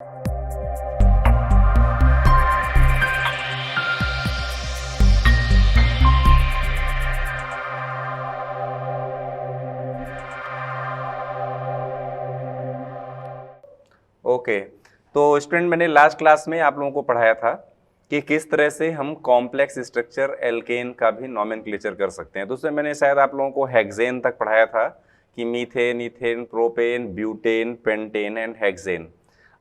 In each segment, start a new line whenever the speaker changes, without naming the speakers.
Okay तो student, मैंने last class में आप लोगों को पढ़ाया था कि किस तरह से हम कॉम्प्लेक्स स्ट्रक्चर एल्केन का भी नॉमेनक्लेचर कर सकते हैं। तो उसमें मैंने शायद आप लोगों को हेक्सेन तक पढ़ाया था कि methane, ethane, propane, butane, pentane and hexane.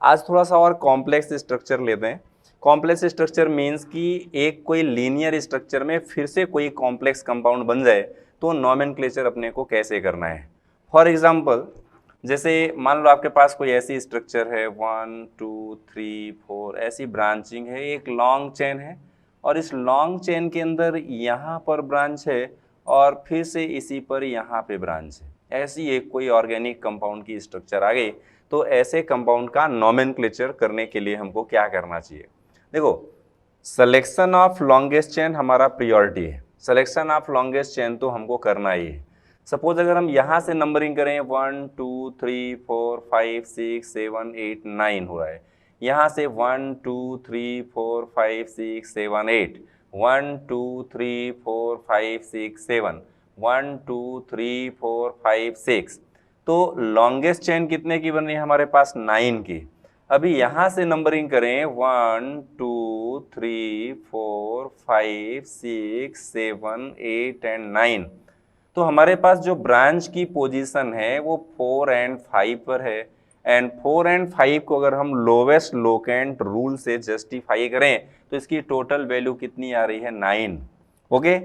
आज थोड़ा सा और कॉम्प्लेक्स स्ट्रक्चर लेते हैं। कॉम्प्लेक्स स्ट्रक्चर मीन्स कि एक कोई लीनियर स्ट्रक्चर में फिर से कोई कॉम्प्लेक्स कंपाउंड बन जाए तो नॉमेनक्लेचर अपने को कैसे करना है। फॉर एग्जाम्पल, जैसे मान लो आपके पास कोई ऐसी स्ट्रक्चर है 1 2 3 4 ऐसी ब्रांचिंग है, एक लॉन्ग चेन है और इस लॉन्ग चेन के अंदर यहाँ पर ब्रांच है और फिर से इसी पर यहाँ पे ब्रांच है। ऐसी एक कोई ऑर्गेनिक कंपाउंड की स्ट्रक्चर आ गई तो ऐसे कंपाउंड का नॉमेनक्लेचर करने के लिए हमको क्या करना चाहिए। देखो, सिलेक्शन ऑफ लॉन्गेस्ट चेन हमारा प्रायोरिटी है। सिलेक्शन ऑफ लॉन्गेस्ट चेन तो हमको करना ही है। सपोज अगर हम यहाँ से नंबरिंग करें 1 2 3 4 5 6 7 8 9 हो रहा है, यहाँ से 1 2 3 4 5 6 7 8 1 2 3 4 5 6 7 1 2 3 4 5 6, तो लॉन्गेस्ट चेन कितने की बन रही है हमारे पास 9 की। अभी यहाँ से नंबरिंग करें 1 2 3 4 5 6 7 8 एंड 9, तो हमारे पास जो ब्रांच की पोजीशन है वो 4 एंड 5 पर है एंड 4 एंड 5 को अगर हम लोवेस्ट लोकेंट रूल से जस्टिफाई करें तो इसकी टोटल वैल्यू कितनी आ रही है 9। ओके,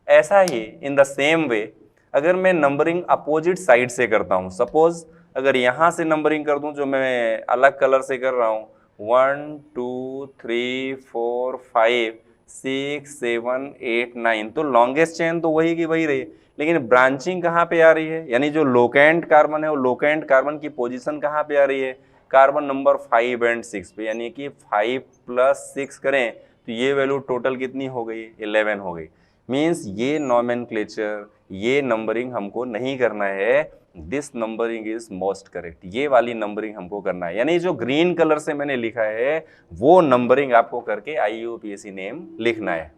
ऐसा ही इन द सेम वे अगर मैं नंबरिंग अपोजिट साइड से करता हूँ, सपोज अगर यहाँ से नंबरिंग कर दूँ जो मैं अलग कलर से कर रहा हूँ 1 2 3 4 5 6 7 8 9, तो लॉन्गेस्ट चेन तो वही की वही रही, लेकिन ब्रांचिंग कहाँ पे आ रही है, यानी जो लोकेंट कार्बन है वो लोकेंट कार्बन की पोजीशन कहाँ पे आ रही है, कार्बन नंबर 5 एंड 6 पे, यानी कि 5 + 6 करें तो ये वैल्यू टोटल कितनी हो गई, 11 हो गई। मीन्स ये नॉमेनक्लेचर, ये नंबरिंग हमको नहीं करना है। This numbering is most correct, ये वाली नंबरिंग हमको करना है, यानी जो ग्रीन कलर से मैंने लिखा है वो नंबरिंग आपको करके IUPAC नेम लिखना है।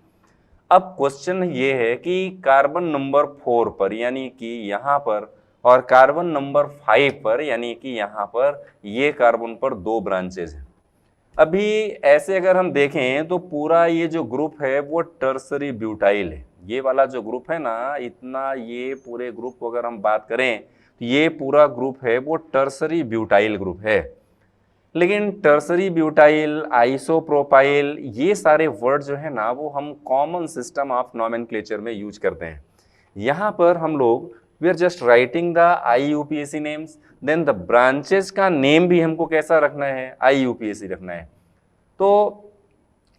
अब क्वेश्चन ये है कि कार्बन नंबर 4 पर यानी कि यहाँ पर और कार्बन नंबर 5 पर यानी कि यहाँ पर, ये कार्बन पर 2 ब्रांचेज हैं। अभी ऐसे अगर हम देखें तो पूरा ये जो ग्रुप है वो टर्सरी ब्यूटाइल है। ये वाला जो ग्रुप है ना, इतना ये पूरे ग्रुप को अगर हम बात करें तो ये पूरा ग्रुप है वो टर्सरी ब्यूटाइल ग्रुप है। लेकिन टर्सरी ब्यूटाइल, आइसोप्रोपाइल, ये सारे वर्ड जो है ना वो हम कॉमन सिस्टम ऑफ नॉमेनक्लेचर में यूज करते हैं। यहाँ पर हम लोग we are just writing the IUPAC names, then the branches का नेम भी हमको कैसा रखना है, IUPAC रखना है। तो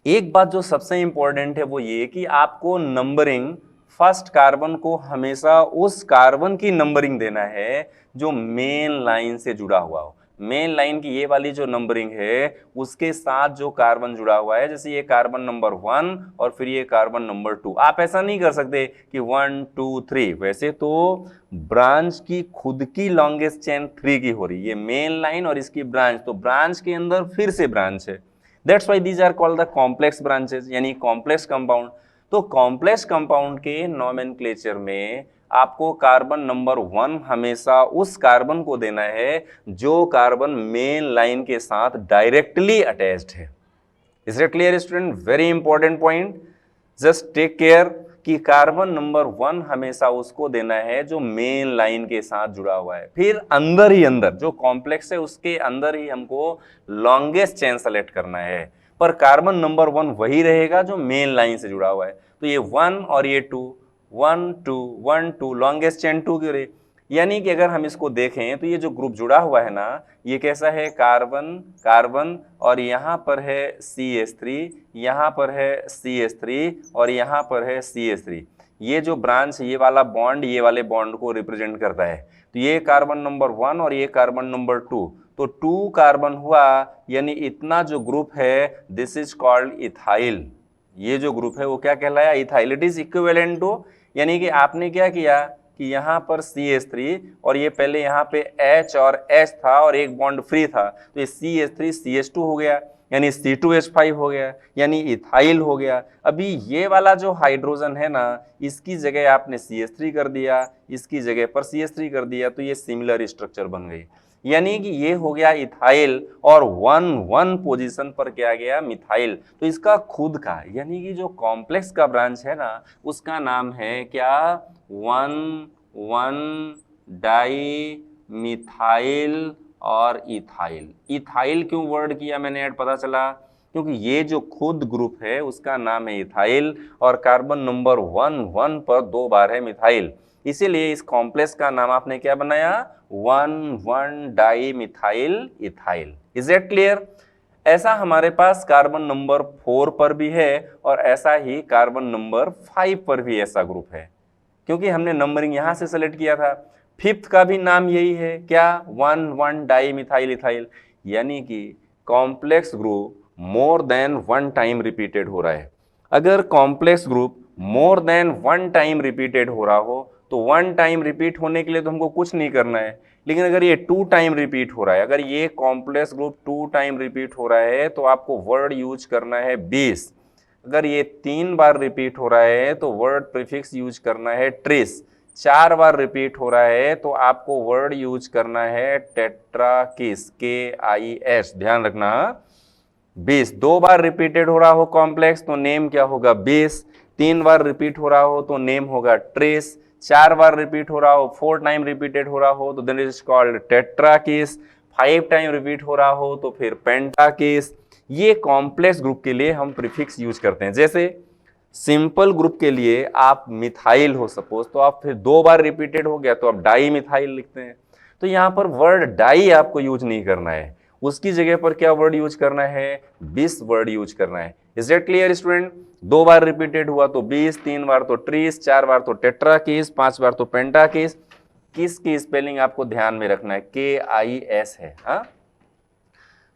एक बात जो सबसे इंपॉर्टेंट है वो ये कि आपको नंबरिंग फर्स्ट कार्बन को हमेशा उस कार्बन की नंबरिंग देना है जो मेन लाइन से जुड़ा हुआ हो। मेन लाइन की ये वाली जो नंबरिंग है उसके साथ जो कार्बन जुड़ा हुआ है, जैसे ये कार्बन नंबर 1 और फिर ये कार्बन नंबर 2, आप ऐसा नहीं कर सकते कि 1 2 3, वैसे तो ब्रांच की खुद की लॉन्गेस्ट चेन 3 की हो रही है, ये मेन लाइन और इसकी ब्रांच, तो ब्रांच के अंदर फिर से ब्रांच है। That's why these are called the complex branches, यानी कॉम्प्लेक्स कंपाउंड। तो कॉम्प्लेक्स कंपाउंड के नॉमेनक्लेचर में आपको कार्बन नंबर 1 हमेशा उस कार्बन को देना है जो कार्बन मेन लाइन के साथ डायरेक्टली अटैच्ड है। Is it clear student? Very important point, just take care कि कार्बन नंबर 1 हमेशा उसको देना है जो मेन लाइन के साथ जुड़ा हुआ है। फिर अंदर ही अंदर जो कॉम्प्लेक्स है उसके अंदर ही हमको लॉन्गेस्ट चेन सेलेक्ट करना है, पर कार्बन नंबर 1 वही रहेगा जो मेन लाइन से जुड़ा हुआ है। तो ये 1 और ये 2, 1 2 1 2, लॉन्गेस्ट चेन 2 की रही, यानी कि अगर हम इसको देखें तो ये जो ग्रुप जुड़ा हुआ है ना, ये कैसा है, कार्बन कार्बन और यहाँ पर है CH3, यहाँ पर है CH3 और यहाँ पर है CH3। ये जो ब्रांच, ये वाला बॉन्ड ये वाले बॉन्ड को रिप्रेजेंट करता है। तो ये कार्बन नंबर 1 और ये कार्बन नंबर 2, तो 2 कार्बन हुआ, यानी इतना जो ग्रुप है दिस इज कॉल्ड इथाइल। ये जो ग्रुप है वो क्या कहलाया, ethyl. It is equivalent to, यानी कि आपने क्या किया, कि यहाँ पर CH3 और ये पहले यहाँ पे H और H था और एक बॉन्ड फ्री था, तो ये CH3 CH2 हो गया, यानी C2H5 हो गया, यानी इथाइल हो गया। अभी ये वाला जो हाइड्रोजन है ना, इसकी जगह आपने CH3 कर दिया, इसकी जगह पर CH3 कर दिया, तो ये सिमिलर स्ट्रक्चर बन गई, यानी कि ये हो गया इथाइल और 1 पोजीशन पर क्या गया, मिथाइल। तो इसका खुद का यानी कि जो कॉम्प्लेक्स का ब्रांच है ना, उसका नाम है क्या, 1 डाई मिथाइल और इथाइल। इथाइल क्यों वर्ड किया मैंने ऐड, पता चला क्योंकि ये जो खुद ग्रुप है उसका नाम है इथाइल और कार्बन नंबर 1 पर 2 बार है मिथाइल, इसीलिए इस कॉम्प्लेक्स का नाम आपने क्या बनाया, 1 dimethyl ethyl. Is it clear? ऐसा हमारे पास कार्बन नंबर 4 पर भी है और ऐसा ही कार्बन नंबर 5 पर भी ऐसा ग्रुप है, क्योंकि हमने नंबरिंग यहां से सेलेक्ट किया था। 5th का भी नाम यही है, क्या, 1 डाई मिथाइल इथाइल, यानी कि complex group more than 1 time repeated हो रहा है। अगर complex group more than 1 time repeated हो रहा हो तो 1 टाइम रिपीट होने के लिए तो हमको कुछ नहीं करना है, लेकिन अगर ये 2 टाइम रिपीट हो रहा है, अगर ये कॉम्प्लेक्स ग्रुप 2 टाइम रिपीट हो रहा है तो आपको वर्ड यूज करना है 20। अगर ये 3 बार रिपीट हो रहा है तो वर्ड प्रीफिक्स यूज करना है ट्रिस। 4 बार रिपीट हो रहा है तो आपको वर्ड यूज करना है टेट्राकिस, KIS, ध्यान रखना। 20 2 बार रिपीटेड हो रहा हो कॉम्प्लेक्स तो नेम क्या होगा, 20। 3 बार रिपीट हो रहा हो तो नेम होगा ट्रेस। 4 बार रिपीट हो रहा हो, 4 टाइम रिपीटेड हो रहा हो तो then it is called tetrakis. 5 time repeat हो रहा हो तो फिर पेंटाकिस। ये कॉम्प्लेक्स ग्रुप के लिए हम प्रीफिक्स यूज करते हैं। जैसे सिंपल ग्रुप के लिए आप मिथाइल हो सपोज, तो आप फिर 2 बार रिपीटेड हो गया तो आप डाई मिथाइल लिखते हैं। तो यहाँ पर वर्ड डाई आपको यूज नहीं करना है, उसकी जगह पर क्या वर्ड यूज करना है, 20 वर्ड यूज करना है। Is that clear student? 2 bar repeated हुआ तो 20, 3 बार तो ट्रीस, 4 बार तो टेट्राकिस, 5 बार तो पेंटाकिस। किस की स्पेलिंग आपको ध्यान में रखना है, KIS है। हाँ,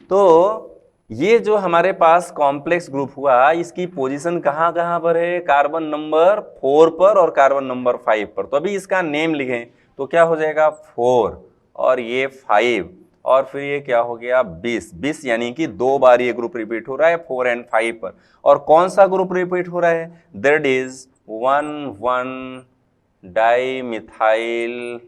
तो ये जो हमारे पास कॉम्प्लेक्स ग्रुप हुआ, इसकी पोजीशन कहां कहां पर है, कार्बन नंबर 4 पर और कार्बन नंबर 5 पर। तो अभी इसका नेम लिखें तो क्या हो जाएगा, 4 और ये 5 और फिर ये क्या हो गया, 20 यानी कि 2 बार ये ग्रुप रिपीट हो रहा है 4 और 5 पर। और कौन सा ग्रुप रिपीट हो रहा है, that is 1 dimethyl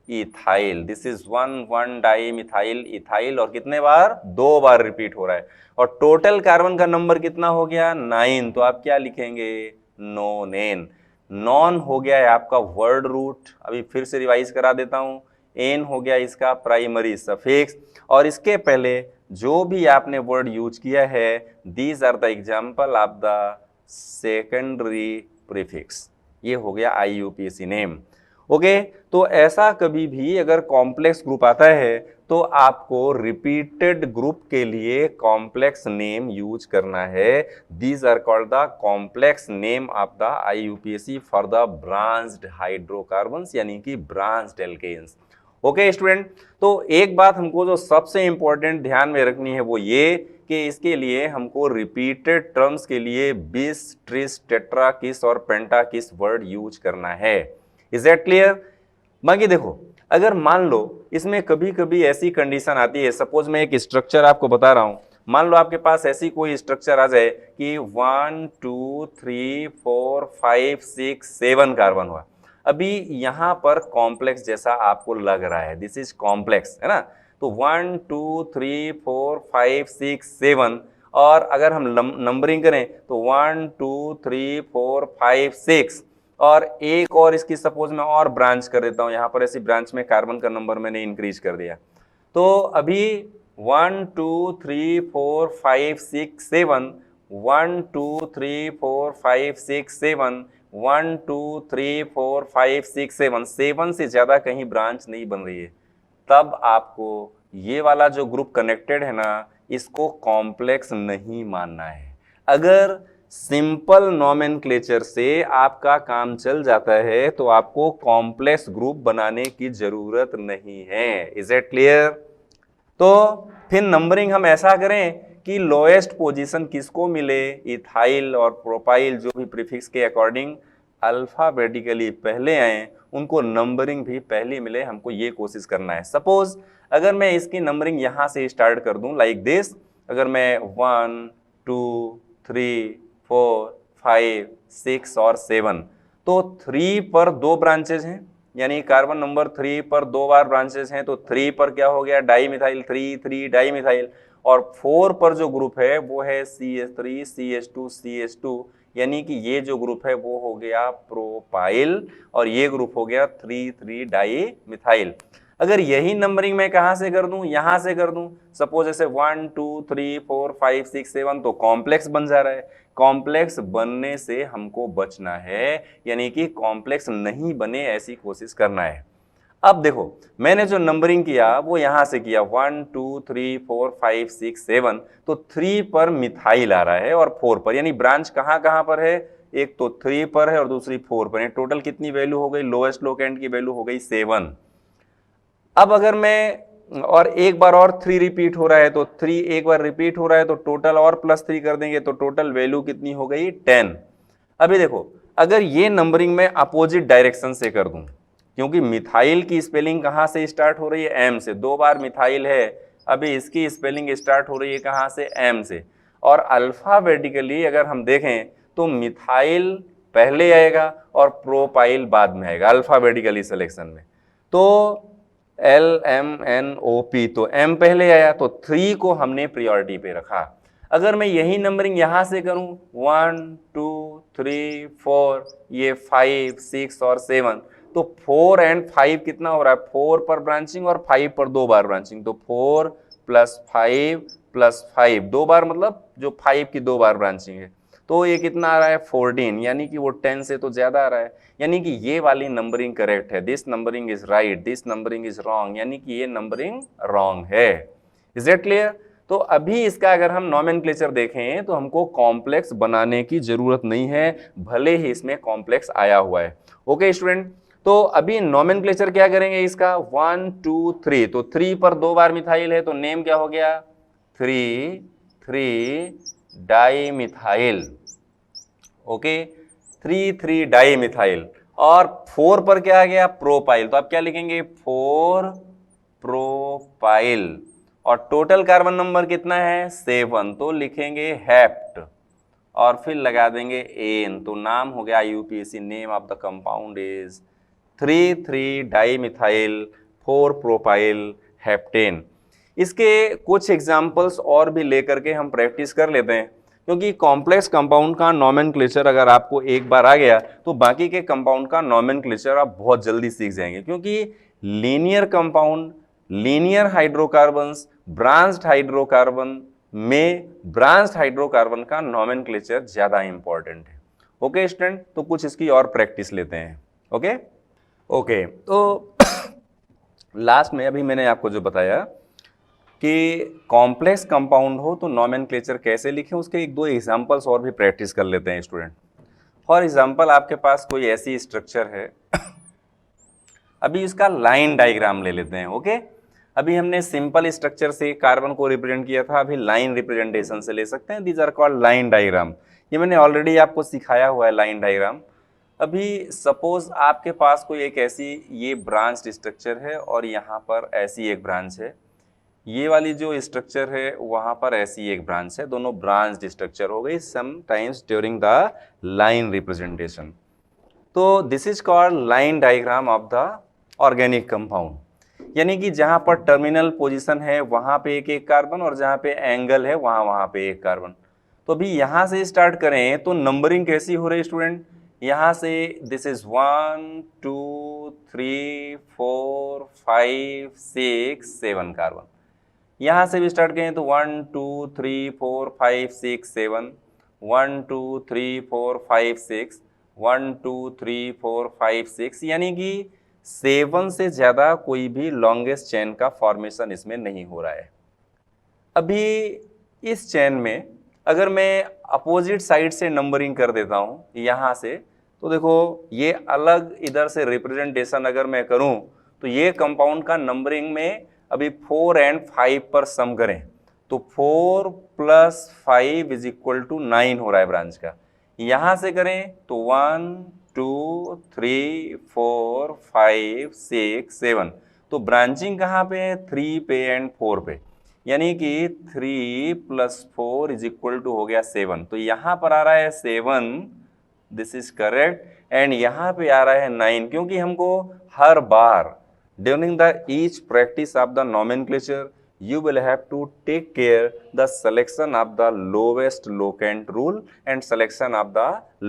ethyl. This is 1 dimethyl ethyl और कितने बार, 2 बार रिपीट हो रहा है। और टोटल कार्बन का नंबर कितना हो गया, 9। तो आप क्या लिखेंगे, नोनेन। नॉन हो गया है आपका वर्ड रूट, अभी फिर से रिवाइज करा देता हूं। एन हो गया इसका प्राइमरी सफिक्स, और इसके पहले जो भी आपने वर्ड यूज किया है, these are the example of the secondary prefix. ये हो गया IUPAC नेम। ओके, तो ऐसा कभी भी अगर कॉम्प्लेक्स ग्रुप आता है तो आपको रिपीटेड ग्रुप के लिए कॉम्प्लेक्स नेम यूज करना है। These are called the complex name of the IUPAC for the branched hydrocarbons, यानी कि ब्रांच्ड एल्केन्स। ओके स्टूडेंट, तो एक बात हमको जो सबसे इंपॉर्टेंट ध्यान में रखनी है वो ये कि इसके लिए हमको रिपीटेड टर्म्स के लिए 20, ट्रिस, टेट्राकिस और पेंटाकिस वर्ड यूज करना है। Is that clear? बाकी देखो, अगर मान लो इसमें कभी कभी ऐसी कंडीशन आती है, सपोज मैं एक स्ट्रक्चर आपको बता रहा हूं, मान लो आपके पास ऐसी कोई स्ट्रक्चर आ जाए कि 1 2 3 4 5 6 7 कार्बन हुआ। अभी यहां पर कॉम्प्लेक्स जैसा आपको लग रहा है, दिस इज कॉम्प्लेक्स है ना। तो 1 2 3 4 5 6 7, और अगर हम नंबरिंग करें तो 1 2 3 4 5 6, और एक और इसकी सपोज मैं और ब्रांच कर देता हूं, यहां पर ऐसी ब्रांच में कार्बन का नंबर मैंने इंक्रीज कर दिया। तो अभी 1 2 3 4 5 6 7, 1 2 3 4 5 6 7, 1 2 3 4 5 6 7, 7 से ज्यादा कहीं ब्रांच नहीं बन रही है, तब आपको ये वाला जो ग्रुप कनेक्टेड है ना, इसको कॉम्प्लेक्स नहीं मानना है। अगर सिंपल नोमेनक्लेचर से आपका काम चल जाता है तो आपको कॉम्प्लेक्स ग्रुप बनाने की जरूरत नहीं है। Is it clear? तो फिर नंबरिंग हम ऐसा करें कि लोएस्ट पोजीशन किसको मिले, इथाइल और प्रोपाइल जो भी प्रीफिक्स के अकॉर्डिंग अल्फाबेटिकली पहले आए उनको नंबरिंग भी पहली मिले, हमको ये कोशिश करना है। सपोज अगर मैं इसकी नंबरिंग यहाँ से स्टार्ट कर दूं लाइक दिस, अगर मैं 1 2 3 4 5 6 और 7, तो 3 पर 2 ब्रांचेज हैं, यानी कार्बन नंबर 3 पर 2 बार ब्रांचेज हैं, तो 3 पर क्या हो गया डाई मिथाइल, 3 डाई मिथाइल। और 4 पर जो ग्रुप है वो है CH3 CH2 CH2, यानी कि ये जो ग्रुप है वो हो गया प्रोपाइल और ये ग्रुप हो गया 3 डाई मिथाइल। अगर यही नंबरिंग मैं कहां से कर दूं, यहां से कर दूं, सपोज ऐसे 1 2 3 4 5 6 7, तो कॉम्प्लेक्स बन जा रहा है। कॉम्प्लेक्स बनने से हमको बचना है, यानी कि कॉम्प्लेक्स नहीं बने ऐसी कोशिश करना है। अब देखो मैंने जो नंबरिंग किया वो यहां से किया 1 2 3 4 5 6 7, तो 3 पर मिथाइल आ रहा है और 4 पर, यानी ब्रांच कहां कहां पर है, एक तो 3 पर है और दूसरी 4 पर है। टोटल कितनी वैल्यू हो गई, लोएस्ट लोकेंट की वैल्यू हो गई 7। अब अगर मैं और एक बार और 3 रिपीट हो रहा है, तो 3 एक बार रिपीट हो रहा है तो टोटल और +3 कर देंगे तो टोटल वैल्यू कितनी हो गई 10। अभी देखो अगर ये नंबरिंग में अपोजिट डायरेक्शन से कर दूं, क्योंकि मिथाइल की स्पेलिंग कहां से स्टार्ट हो रही है, एम से, 2 बार मिथाइल है, अभी इसकी स्पेलिंग स्टार्ट हो रही है कहां से, एम से। और अल्फाबेटिकली अगर हम देखें तो मिथाइल पहले आएगा और प्रोपाइल बाद में आएगा अल्फाबेटिकली सिलेक्शन में। तो LMNOP, तो M पहले आया तो 3 को हमने प्रायोरिटी पे रखा। अगर मैं यही नंबरिंग यहां से करूं 1 2 3 4, ये 5 6 और 7, तो 4 एंड 5 कितना हो रहा है, 4 पर ब्रांचिंग और 5 पर 2 बार ब्रांचिंग, तो 4 + 5 + 5, 2 बार मतलब जो 5 की 2 बार ब्रांचिंग है, तो ये कितना आ रहा है 14, यानी कि वो 10 से तो ज्यादा आ रहा है, यानी कि ये वाली नंबरिंग करेक्ट है। This numbering is right, this numbering is wrong, यानी कि ये नंबरिंग रॉन्ग है। Is it clear? तो अभी इसका अगर हम नॉमेनक्लेचर देखें तो हमको कॉम्प्लेक्स बनाने की जरूरत नहीं है, भले ही इसमें कॉम्प्लेक्स आया हुआ है। ओके स्टूडेंट, तो अभी नॉमेनक्लेचर क्या करेंगे इसका 1 2 3, तो 3 पर 2 बार मिथाइल है तो नेम क्या हो गया 3 di methyl. Okay, 3 di methyl. और 4 पर क्या आ गया प्रोपाइल, तो आप क्या लिखेंगे 4 प्रोपाइल। और टोटल कार्बन नंबर कितना है 7, तो लिखेंगे हेप्ट और फिर लगा देंगे एन, तो नाम हो गया UPSC, name of the compound is 3 di methyl 4 propyl heptane. इसके कुछ एग्जाम्पल्स और भी लेकर के हम प्रैक्टिस कर लेते हैं, क्योंकि कॉम्प्लेक्स कंपाउंड का नॉमेनक्लेचर अगर आपको एक बार आ गया तो बाकी के कंपाउंड का नॉमेनक्लेचर आप बहुत जल्दी सीख जाएंगे, क्योंकि linear compound, linear hydrocarbons, branched hydrocarbon में ब्रांच्ड हाइड्रोकार्बन का नॉमेनक्लेचर ज्यादा इंपॉर्टेंट है। ओके स्टूडेंट, तो कुछ इसकी और प्रैक्टिस लेते हैं। ओके, तो लास्ट में अभी मैंने आपको जो बताया कि कॉम्प्लेक्स कंपाउंड हो तो नॉमेनक्लेचर कैसे लिखें, उसके एक दो एग्जांपल्स और भी प्रैक्टिस कर लेते हैं स्टूडेंट। फॉर एग्जांपल आपके पास कोई ऐसी स्ट्रक्चर है, अभी इसका लाइन डायग्राम ले लेते हैं। ओके, अभी हमने सिंपल स्ट्रक्चर से कार्बन को रिप्रेजेंट किया था, अभी लाइन रिप्रेजेंटेशन से ले सकते हैं। These are called line diagram, ये मैंने ऑलरेडी आपको सिखाया हुआ है लाइन डायग्राम। अभी सपोज आपके पास कोई एक ऐसी ये ब्रांच स्ट्रक्चर है और यहाँ पर ऐसी एक ब्रांच है, ये वाली जो स्ट्रक्चर है वहां पर ऐसी एक ब्रांच है, दोनों ब्रांच स्ट्रक्चर हो गई sometimes during the line representation. तो this is called line diagram of the organic compound, यानी कि जहां पर टर्मिनल पोजीशन है वहां पे एक एक कार्बन और जहां पे एंगल है वहां पे एक कार्बन। तो अभी यहां से स्टार्ट करें तो नंबरिंग कैसी हो रही है स्टूडेंट, यहां से दिस इज 1 2 3 4 5 6 7 कार्बन। यहां से भी स्टार्ट करें तो 1 2 3 4 5 6 7, 1 2 3 4 5 6, 1 2 3 4 5 6, यानी कि 7 से ज्यादा कोई भी लॉन्गेस्ट चेन का फॉर्मेशन इसमें नहीं हो रहा है। अभी इस चेन में अगर मैं अपोजिट साइड से नंबरिंग कर देता हूं यहां से, तो देखो ये अलग इधर से रिप्रेजेंटेशन अगर मैं करूं तो ये कंपाउंड का नंबरिंग में अभी 4 एंड 5 पर सम करें तो 4 + 5 = 9 हो रहा है ब्रांच का। यहां से करें तो 1 2 3 4 5 6 7। तो ब्रांचिंग कहाँ पे है? 3 पे एंड 4 पे, यानी कि 3 + 4 इज इक्वल टू हो गया 7। तो यहाँ पर आ रहा है 7, दिस इज करेक्ट। एंड यहाँ पे आ रहा है 9, क्योंकि हमको हर बार during the each practice of the nomenclature you will have to take care the selection of the lowest locant rule and selection of the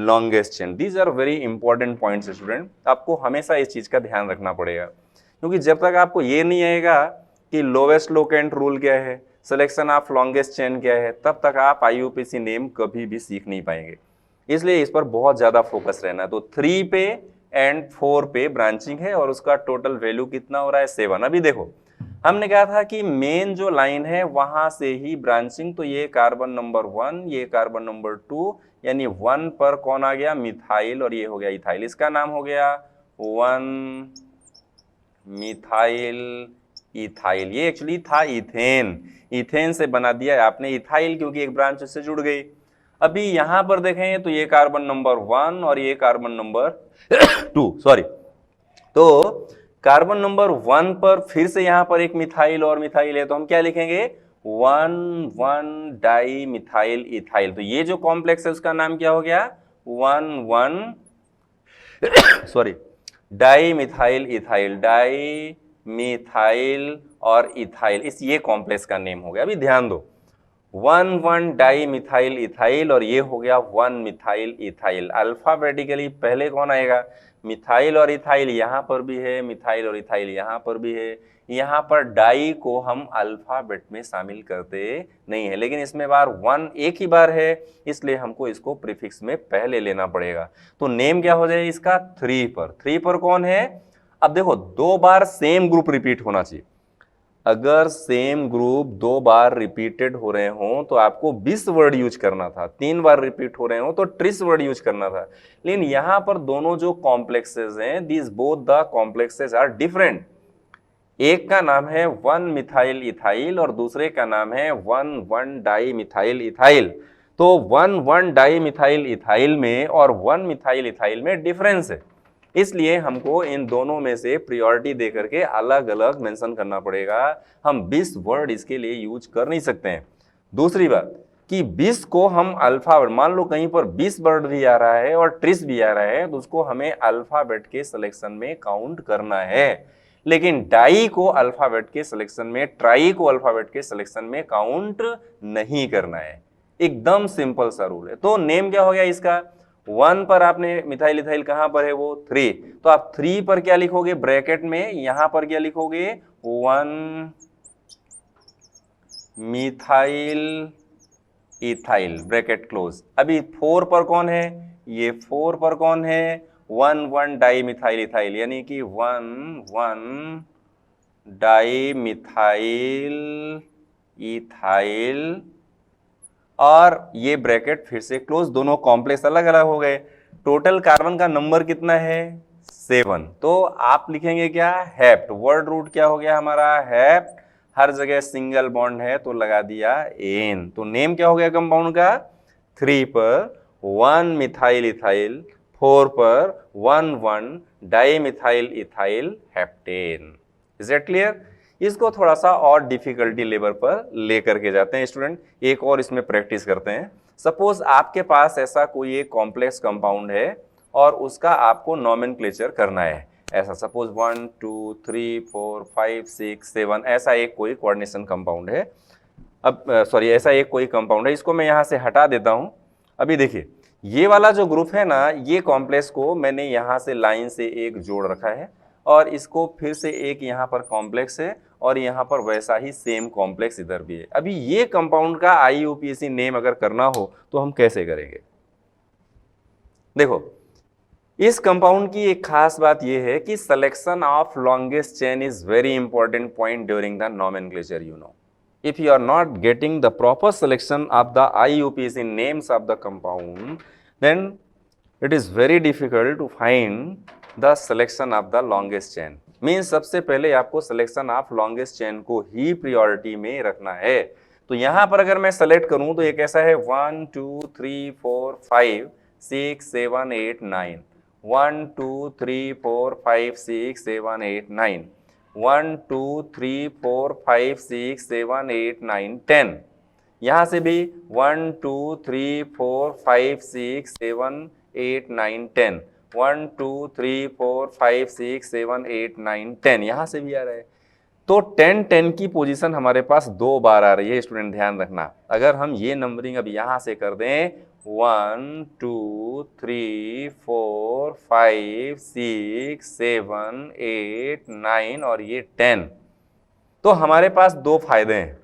longest chain. These are very important points student. आपको हमेशा इस चीज का ध्यान रखना पड़ेगा, क्योंकि जब तक आपको ये नहीं आएगा कि लोवेस्ट लोकेंट रूल क्या है, सिलेक्शन ऑफ लॉन्गेस्ट चेन क्या है, तब तक आप IUPAC नेम कभी भी सीख नहीं पाएंगे। इसलिए इस पर बहुत ज्यादा फोकस रहना है। तो 3 पे एंड 4 पे ब्रांचिंग है और उसका टोटल वैल्यू कितना हो रहा है? 7। अभी देखो हमने कहा था कि मेन जो लाइन है वहां से ही ब्रांचिंग, तो ये कार्बन नंबर 1, ये कार्बन नंबर 2, यानी 1 पर कौन आ गया? मिथाइल, और ये हो गया इथाइल। इसका नाम हो गया 1 मिथाइल इथाइल। ये एक्चुअली था इथेन, इथेन से बना दिया आपने इथाइल, क्योंकि एक ब्रांच उससे जुड़ गई। अभी यहां पर देखें तो ये कार्बन नंबर 1 और ये कार्बन नंबर 2, सॉरी। तो कार्बन नंबर 1 पर फिर से यहां पर एक मिथाइल और मिथाइल है, तो हम क्या लिखेंगे? 1 डाई मिथाइल इथाइल। तो ये जो कॉम्प्लेक्स है उसका नाम क्या हो गया? 1 sorry di methyl ethyl, di methyl और इथाइल, इस ये कॉम्प्लेक्स का नेम हो गया। अभी ध्यान दो, 1 डाई मिथाइल इथाइल और ये हो गया 1 मिथाइल इथाइल। अल्फाबेटिकली पहले कौन आएगा? मिथाइल और इथाइल यहाँ पर भी है, मिथाइल और इथाइल यहाँ पर भी है। यहाँ पर डाई को हम अल्फाबेट में शामिल करते नहीं है, लेकिन इसमें बार 1 एक ही बार है, इसलिए हमको इसको प्रीफिक्स में पहले लेना पड़ेगा। तो नेम क्या हो जाए इसका? 3 पर। 3 पर कौन है? अब देखो 2 बार सेम ग्रुप रिपीट होना चाहिए। अगर सेम ग्रुप 2 बार रिपीटेड हो रहे हों तो आपको 20 वर्ड यूज करना था, 3 बार रिपीट हो रहे हो तो 30 वर्ड यूज करना था। लेकिन यहां पर दोनों जो कॉम्प्लेक्सेस हैं, these both the complexes are different. एक का नाम है 1 मिथाइल इथाइल और दूसरे का नाम है 1 डाई मिथाइल इथाइल। तो 1 डाई मिथाइल इथाइल में और 1 मिथाइल इथाइल में डिफरेंस है, इसलिए हमको इन दोनों में से प्रायोरिटी देकर के अलग अलग मेंशन करना पड़ेगा। हम 20 वर्ड इसके लिए यूज कर नहीं सकते हैं। दूसरी बात कि 20 को हम अल्फाबेट, मान लो कहीं पर 20 वर्ड भी आ रहा है और 30 भी आ रहा है, तो उसको हमें अल्फाबेट के सिलेक्शन में काउंट करना है। लेकिन डाई को अल्फाबेट के सिलेक्शन में, ट्राई को अल्फाबेट के सिलेक्शन में काउंट नहीं करना है। एकदम सिंपल सा रूल है। तो नेम क्या हो गया इसका? 1 पर आपने मिथाइल इथाइल कहां पर है? वो 3। तो आप 3 पर क्या लिखोगे? ब्रैकेट में यहां पर क्या लिखोगे? 1 मिथाइल इथाइल, ब्रैकेट क्लोज। अभी 4 पर कौन है? ये 4 पर कौन है? 1 डाई मिथाइल इथाइल, यानी कि 1 डाई मिथाइल इथाइल, और ये ब्रैकेट फिर से क्लोज। दोनों कॉम्प्लेक्स अलग अलग हो गए। टोटल कार्बन का नंबर कितना है? 7। तो आप लिखेंगे क्या? हेप्ट। वर्ड रूट क्या हो गया हमारा? हेप्ट। हर जगह सिंगल बॉन्ड है तो लगा दिया एन। तो नेम क्या हो गया कंपाउंड का? 3 पर 1 मिथाइल इथाइल, 4 पर 1 dimethyl ethyl heptane. Is it clear? इसको थोड़ा सा और डिफिकल्टी लेवल पर लेकर के जाते हैं स्टूडेंट। एक और इसमें प्रैक्टिस करते हैं। सपोज आपके पास ऐसा कोई एक कॉम्प्लेक्स कंपाउंड है और उसका आपको नॉमेनक्लेचर करना है। ऐसा सपोज 1 2 3 4 5 6 7 ऐसा एक कोई कोऑर्डिनेशन कंपाउंड है। अब सॉरी, ऐसा एक कोई कंपाउंड है, इसको मैं यहाँ से हटा देता हूँ। अभी देखिए ये वाला जो ग्रुप है ना, ये कॉम्प्लेक्स को मैंने यहाँ से लाइन से एक जोड़ रखा है और इसको फिर से एक यहाँ पर कॉम्प्लेक्स है और यहाँ पर वैसा ही सेम कॉम्प्लेक्स इधर भी है। अभी ये कंपाउंड का IUPAC नेम अगर करना हो तो हम कैसे करेंगे? देखो इस कंपाउंड की एक खास बात यह है कि selection of longest chain is very important point during the nomenclature. You know, if you are not getting the proper selection of the IUPAC names of the compound, then it is very difficult to find the selection of the longest chain. Means सबसे पहले आपको selection of longest chain को ही priority में रखना है। तो यहाँ पर अगर मैं select करूँ तो ये कैसा है? 1 2 3 4 5 6 7 8 9, 1 2 3 4 5 6 7 8 9, 1 2 3 4 5 6 7 8 9 10। यहाँ से भी 1 2 3 4 5 6 7 8 9 10, 1 2 3 4 5 6 7 8 9 10, यहाँ से भी आ रहा है। तो 10 10 की पोजीशन हमारे पास 2 बार आ रही है स्टूडेंट, ध्यान रखना। अगर हम ये नंबरिंग अब यहाँ से कर दें 1 2 3 4 5 6 7 8 9 और ये 10, तो हमारे पास दो फायदे हैं।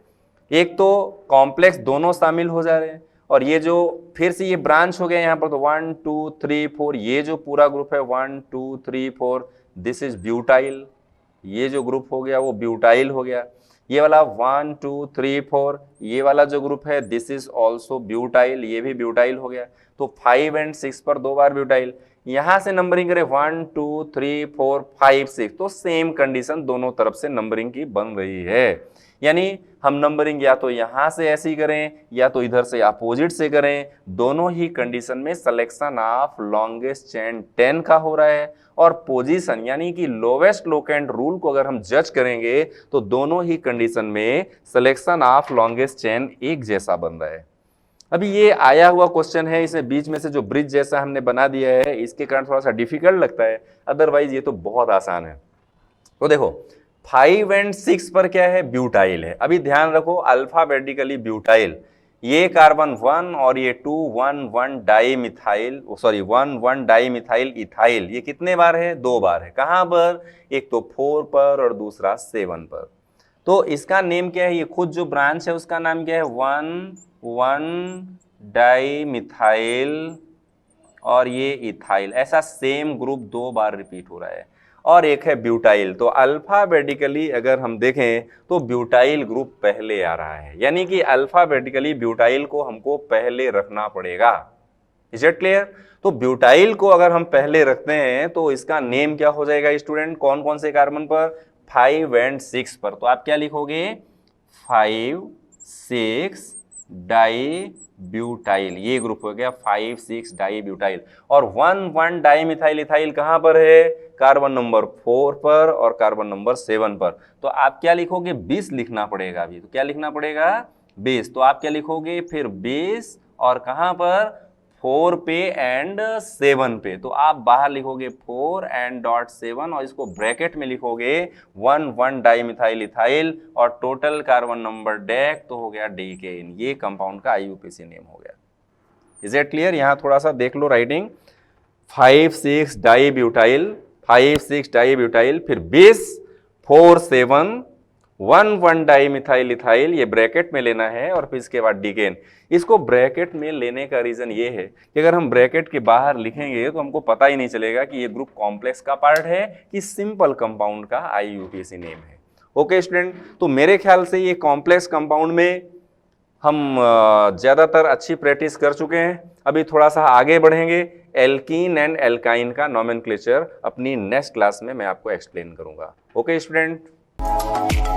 एक तो कॉम्प्लेक्स दोनों शामिल हो जा रहे हैं, और ये जो फिर से ये ब्रांच हो गया यहाँ पर, तो 1 2 3 4 ये जो पूरा ग्रुप है 1 2 3 4 दिस इज ब्यूटाइल, ये जो ग्रुप हो गया वो ब्यूटाइल हो गया। ये वाला 1 2 3 4 ये वाला जो ग्रुप है दिस इज ऑल्सो ब्यूटाइल, ये भी ब्यूटाइल हो गया। तो 5 और 6 पर 2 बार ब्यूटाइल। यहां से नंबरिंग करें 1 2 3 4 5 6, तो सेम कंडीशन दोनों तरफ से नंबरिंग की बन रही है। यानी हम नंबरिंग या तो यहां से ऐसी करें या तो इधर से अपोजिट से करें, दोनों ही कंडीशन में सिलेक्शन ऑफ लॉन्गेस्ट चेन 10 का हो रहा है। और पोजीशन यानी कि लोवेस्ट लोकेंट रूल को अगर हम जज करेंगे तो दोनों ही कंडीशन में सिलेक्शन ऑफ लॉन्गेस्ट चेन एक जैसा बन रहा है। अभी ये आया हुआ क्वेश्चन है, इसे बीच में से जो ब्रिज जैसा हमने बना दिया है, इसके कारण थोड़ा सा डिफिकल्ट लगता है, अदरवाइज ये तो बहुत आसान है। तो देखो 5 और 6 पर क्या है, ब्यूटाइल है। अभी ध्यान रखो अल्फाबेटिकली ब्यूटाइल, ये कार्बन 1 और ये 2 1 1 di methyl, sorry 1 1 dimethyl ethyl, ये कितने बार है, 2 बार है। कहां पर, एक तो 4 पर और दूसरा 7 पर। तो इसका नेम क्या है, ये खुद जो ब्रांच है उसका नाम क्या है, 1 1 डाई मिथाइल और ये इथाइल। ऐसा सेम ग्रुप 2 बार रिपीट हो रहा है। और एक है ब्यूटाइल। तो अल्फाबेटिकली अगर हम देखें तो ब्यूटाइल ग्रुप पहले आ रहा है, यानी कि अल्फाबेटिकली ब्यूटाइल को हमको पहले रखना पड़ेगा। Is it clear? तो ब्यूटाइल को अगर हम पहले रखते हैं तो इसका नेम क्या हो जाएगा स्टूडेंट, कौन कौन से कार्बन पर, 5 और 6 पर। तो आप क्या लिखोगे, 5 6 डाई ब्यूटाइल, ये ग्रुप हो गया 5 6 डाई ब्यूटाइल। और 1 1 डाई मिथाइल इथाइल कहां पर है, कार्बन नंबर 4 पर और कार्बन नंबर 7 पर। तो आप क्या लिखोगे, 20 लिखना पड़ेगा अभी। तो क्या लिखना पड़ेगा, 20। तो आप क्या लिखोगे फिर 20 और कहां पर, 4 पे एंड 7 पे। तो आप बाहर लिखोगे 4 एंड डॉट 7 और इसको ब्रैकेट में लिखोगे 1 1 डाई मिथाइल इथाइल और टोटल कार्बन नंबर डेक, तो हो गया डीकेन। ये कंपाउंड का आईयूपीएसी नेम हो गया। Is it clear? यहां थोड़ा सा देख लो writing, 5 6 dibutyl, 5 6 dibutyl, फिर 20 4 7 1 1 डाई मिथाइल इथाइल, ये ब्रैकेट में लेना है, और फिर इसके बाद डीकेन। इसको ब्रैकेट में लेने का रीजन ये है कि अगर हम ब्रैकेट के बाहर लिखेंगे तो हमको पता ही नहीं चलेगा कि ये ग्रुप कॉम्प्लेक्स का पार्ट है कि सिंपल कंपाउंड का आईयूपीएसी नेम है। ओके स्टूडेंट, तो मेरे ख्याल से ये कॉम्प्लेक्स कंपाउंड में हम ज़्यादातर अच्छी प्रैक्टिस कर चुके हैं। अभी थोड़ा सा आगे बढ़ेंगे, एल्कीन एंड एल्काइन का नॉमेनक्लेचर अपनी नेक्स्ट क्लास में मैं आपको एक्सप्लेन करूंगा। Okay student.